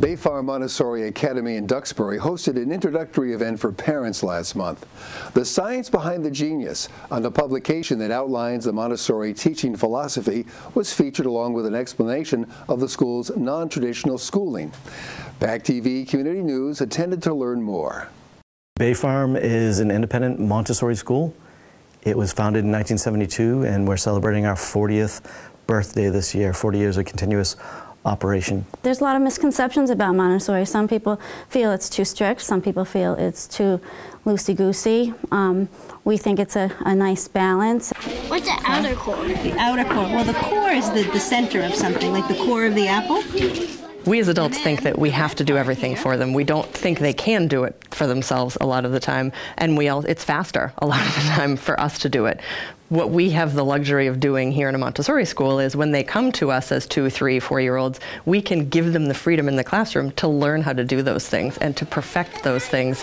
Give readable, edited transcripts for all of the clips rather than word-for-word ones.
Bay Farm Montessori Academy in Duxbury hosted an introductory event for parents last month. The Science Behind the Genius, on the publication that outlines the Montessori teaching philosophy, was featured along with an explanation of the school's non-traditional schooling. PACTV Community News attended to learn more. Bay Farm is an independent Montessori school. It was founded in 1972, and we're celebrating our 40th birthday this year, 40 years of continuous operation. There's a lot of misconceptions about Montessori. Some people feel it's too strict, some people feel it's too loosey-goosey. We think it's a nice balance. What's the outer core? The outer core. Well, the core is the center of something, like the core of the apple. We as adults think that we have to do everything for them. We don't think they can do it for themselves a lot of the time, and it's faster a lot of the time for us to do it. What we have the luxury of doing here in a Montessori school is when they come to us as 2-, 3-, 4-year-olds, we can give them the freedom in the classroom to learn how to do those things and to perfect those things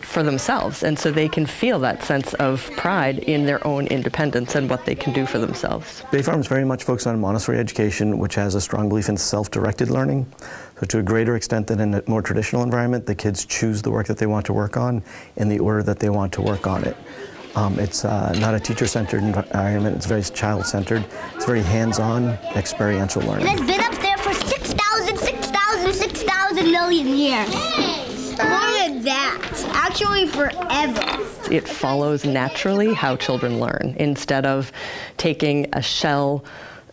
for themselves, and so they can feel that sense of pride in their own independence and what they can do for themselves. Bay Farm is very much focused on Montessori education, which has a strong belief in self-directed learning. So to a greater extent than in a more traditional environment, the kids choose the work that they want to work on in the order that they want to work on it. It's not a teacher-centered environment, it's very child-centered. It's very hands-on, experiential learning. And it's been up there for 6,000 million years. More than that. Actually, forever. It follows naturally how children learn, instead of taking a shell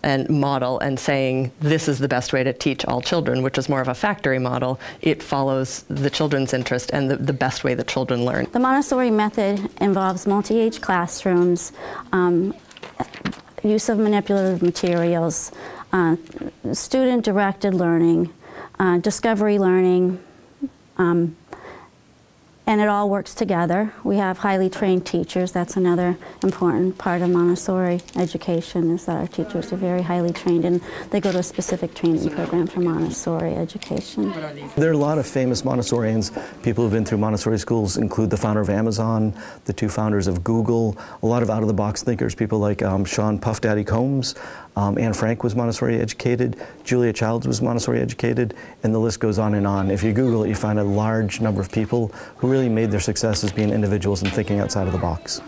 and model and saying this is the best way to teach all children, which is more of a factory model. It follows the children's interest and the best way that children learn. The Montessori method involves multi-age classrooms, use of manipulative materials, student-directed learning, discovery learning, and it all works together. We have highly trained teachers. That's another important part of Montessori education, is that our teachers are very highly trained, and they go to a specific training program for Montessori education. There are a lot of famous Montessorians. People who've been through Montessori schools include the founder of Amazon, the 2 founders of Google, a lot of out-of-the-box thinkers, people like Sean Puff Daddy Combs. Anne Frank was Montessori educated, Julia Childs was Montessori educated, and the list goes on and on. If you Google it, you find a large number of people who really made their success as being individuals and thinking outside of the box.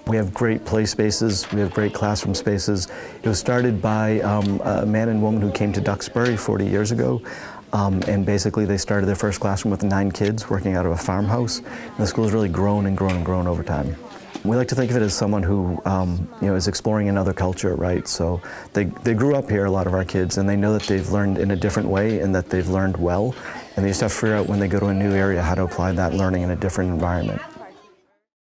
We have great play spaces, we have great classroom spaces. It was started by a man and woman who came to Duxbury 40 years ago. And basically they started their first classroom with 9 kids working out of a farmhouse. And the school has really grown and grown and grown over time. We like to think of it as someone who is exploring another culture, right? So they grew up here, a lot of our kids, and they know that they've learned in a different way and that they've learned well. And they just have to figure out when they go to a new area how to apply that learning in a different environment.